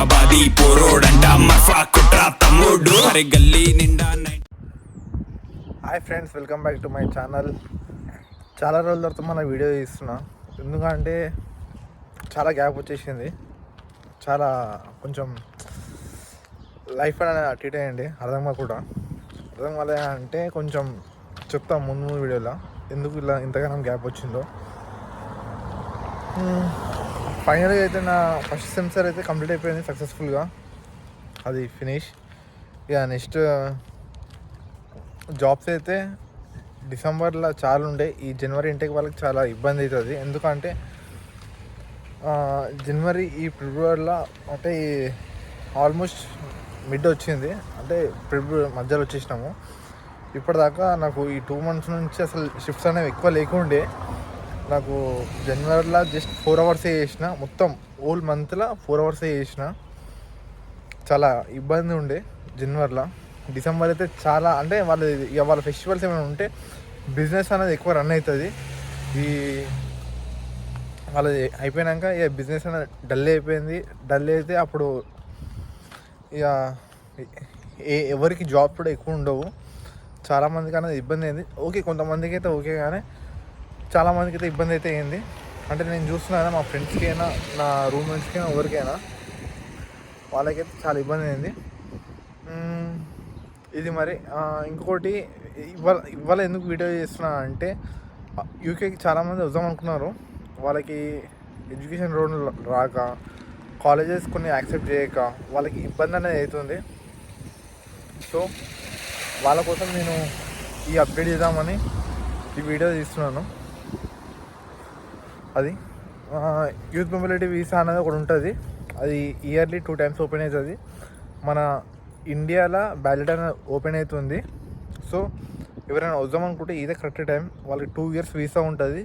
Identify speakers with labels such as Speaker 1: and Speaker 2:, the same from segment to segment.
Speaker 1: హైదరాబాదీ పోరోడంట మఫా కుట్రా తమ్ముడు అరే గల్లీ నిండా.
Speaker 2: Hi friends, welcome back to my channel. చాలా రోజుల తర్వాత మన వీడియో తీస్తున్నా. ఎందుకంటే చాలా గ్యాప్ వచ్చేసింది. చాలా కొంచెం లైఫ్ అనేది అటు ఇటు అయ్యండి. అర్థం కాలే అంటే కొంచెం చెప్తాం ముందు వీడియోలో ఎందుకు ఇలా ఇంతగానో గ్యాప్ వచ్చిందో. ఫైనల్గా అయితే నా ఫస్ట్ సెమిస్టర్ అయితే కంప్లీట్ అయిపోయింది సక్సెస్ఫుల్గా. అది ఫినిష్. ఇక నెక్స్ట్ జాబ్స్ అయితే డిసెంబర్లో చాలా ఉండే. ఈ జనవరి ఇంటేక్ వాళ్ళకి చాలా ఇబ్బంది అవుతుంది. ఎందుకంటే జనవరి ఈ ఫిబ్రవరిలో అంటే ఆల్మోస్ట్ మిడ్ వచ్చింది, అంటే ఫిబ్రవరి మధ్యలో వచ్చేసినాము. ఇప్పటిదాకా నాకు ఈ 2 months నుంచి అసలు షిఫ్ట్స్ అనేవి ఎక్కువ లేకుండే. నాకు జనవరిలో జస్ట్ 4 hours చేసిన, మొత్తం హోల్ మంత్లో 4 hours చేసిన. చాలా ఇబ్బంది ఉండే జనవరిలో. డిసెంబర్ అయితే చాలా అంటే వాళ్ళ ఫెస్టివల్స్ ఏమైనా ఉంటే బిజినెస్ అనేది ఎక్కువ రన్ అవుతుంది. ఈ వాళ్ళది అయిపోయాక ఇక బిజినెస్ అనేది డల్ అయిపోయింది. డల్ అయితే అప్పుడు ఇక ఎవరికి జాబ్ కూడా ఎక్కువ ఉండవు. చాలామందికి అనేది ఇబ్బంది అయింది. ఓకే, కొంతమందికి అయితే ఓకే, కానీ చాలామందికి అయితే ఇబ్బంది అయితే అయింది. అంటే నేను చూస్తున్నాను మా ఫ్రెండ్స్కి అయినా నా రూమ్మేట్స్కి అయినా ఎవరికైనా వాళ్ళకైతే చాలా ఇబ్బంది అయింది. ఇది మరి ఇంకొకటి ఇవాళ ఎందుకు వీడియో చేస్తున్నా అంటే యూకేకి చాలామంది వద్దాం అనుకున్నారు. వాళ్ళకి ఎడ్యుకేషన్ లోన్ రాక, కాలేజెస్ కొన్ని యాక్సెప్ట్ చేయక వాళ్ళకి ఇబ్బంది అనేది అవుతుంది. సో వాళ్ళ కోసం నేను ఈ అప్డేట్ చేద్దామని ఈ వీడియో తీస్తున్నాను. అది యూత్ మొబిలిటీ వీసా అనేది ఒకటి ఉంటుంది. అది ఇయర్లీ 2 times ఓపెన్ అవుతుంది. మన ఇండియాలో బ్యాలెట్ అనేది ఓపెన్ అవుతుంది. సో ఎవరైనా వద్దాం అనుకుంటే ఇదే కరెక్ట్ టైం. వాళ్ళకి 2 years వీసా ఉంటుంది.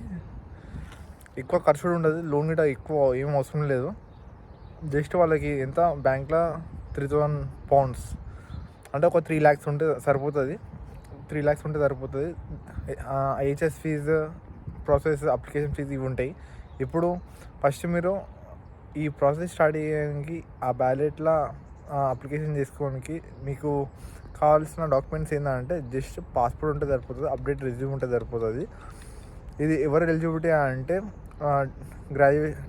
Speaker 2: ఎక్కువ ఖర్చు కూడా ఉంటుంది. లోన్ కూడా ఎక్కువ ఏం అవసరం లేదు. జస్ట్ వాళ్ళకి ఎంత బ్యాంక్లో £3,000 అంటే ఒక 3 lakhs ఉంటే సరిపోతుంది. 3 lakhs ఉంటే సరిపోతుంది. IHS fees, process, application fees ఇవి ఉంటాయి. ఇప్పుడు ఫస్ట్ మీరు ఈ ప్రాసెస్ స్టార్ట్ చేయడానికి ఆ బ్యాలెట్లో అప్లికేషన్ చేసుకోవడానికి మీకు కావాల్సిన డాక్యుమెంట్స్ ఏంటంటే జస్ట్ పాస్పోర్ట్ ఉంటే సరిపోతుంది, అప్డేట్ రెజ్యూమ్ ఉంటే సరిపోతుంది. ఇది ఎవరు ఎలిజిబిలిటీ అంటే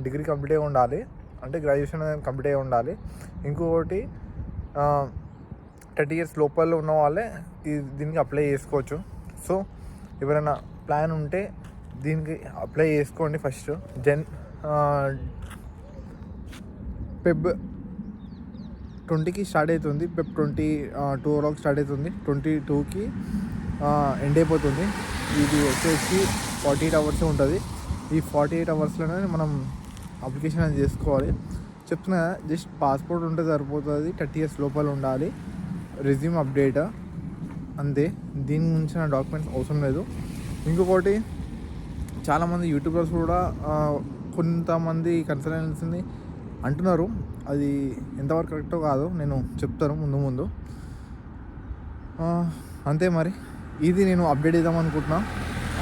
Speaker 2: డిగ్రీ కంప్లీట్ అయి ఉండాలి, అంటే గ్రాడ్యుయేషన్ కంప్లీట్ అయి ఉండాలి. ఇంకొకటి 30 years లోపల ఉన్న వాళ్ళే దీనికి అప్లై చేసుకోవచ్చు. సో ఎవరైనా ప్లాన్ ఉంటే దీనికి అప్లై చేసుకోండి. ఫస్ట్ Feb 20కి స్టార్ట్ అవుతుంది. Feb 22 o'clock స్టార్ట్ అవుతుంది. 22కి ఎండ్ అయిపోతుంది. ఇది వచ్చేసి 48 hours ఉంటుంది. ఈ 48 hoursలోనే మనం అప్లికేషన్ అనేది చేసుకోవాలి. చెప్తున్నా, జస్ట్ పాస్పోర్ట్ ఉంటే సరిపోతుంది, 30 years లోపల ఉండాలి, రెజ్యూమ్ అప్డేట్, అంతే. దీని గురించి నా డాక్యుమెంట్స్ అవసరం లేదు. ఇంకొకటి, చాలామంది యూట్యూబర్స్ కూడా కొంతమంది కన్సల్టెన్సీని అంటున్నారు. అది ఎంతవరకు కరెక్టో కాదో నేను చెప్తాను ముందు. అంతే మరి. ఇది నేను అప్డేట్ చేద్దాం అనుకుంటున్నా.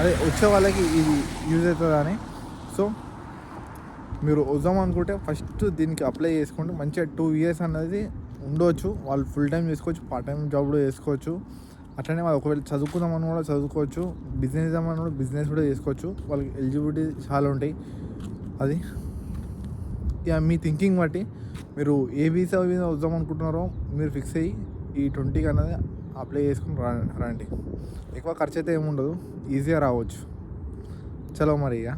Speaker 2: అదే వచ్చే వాళ్ళకి ఇది యూజ్ అవుతుందని. సో మీరు వద్దాం అనుకుంటే ఫస్ట్ దీనికి అప్లై చేసుకోండి. మంచిగా 2 years అనేది ఉండవచ్చు. వాళ్ళు ఫుల్ టైం చేసుకోవచ్చు, పార్ట్ టైం జాబ్ కూడా చేసుకోవచ్చు. అట్లనే వాళ్ళు ఒకవేళ చదువుకుందామని కూడా చదువుకోవచ్చు, బిజినెస్ చేద్దామని కూడా బిజినెస్ కూడా చేసుకోవచ్చు. వాళ్ళకి ఎలిజిబిలిటీ చాలా ఉంటాయి. అది ఇక మీ థింకింగ్ బట్టి మీరు ఏ వీసా వద్దాం అనుకుంటున్నారో మీరు ఫిక్స్ అయ్యి ఈ 20కి అనేది అప్లై చేసుకుని రండి. ఎక్కువ ఖర్చు అయితే ఏముండదు, ఈజీగా రావచ్చు. చలో మరి ఇక.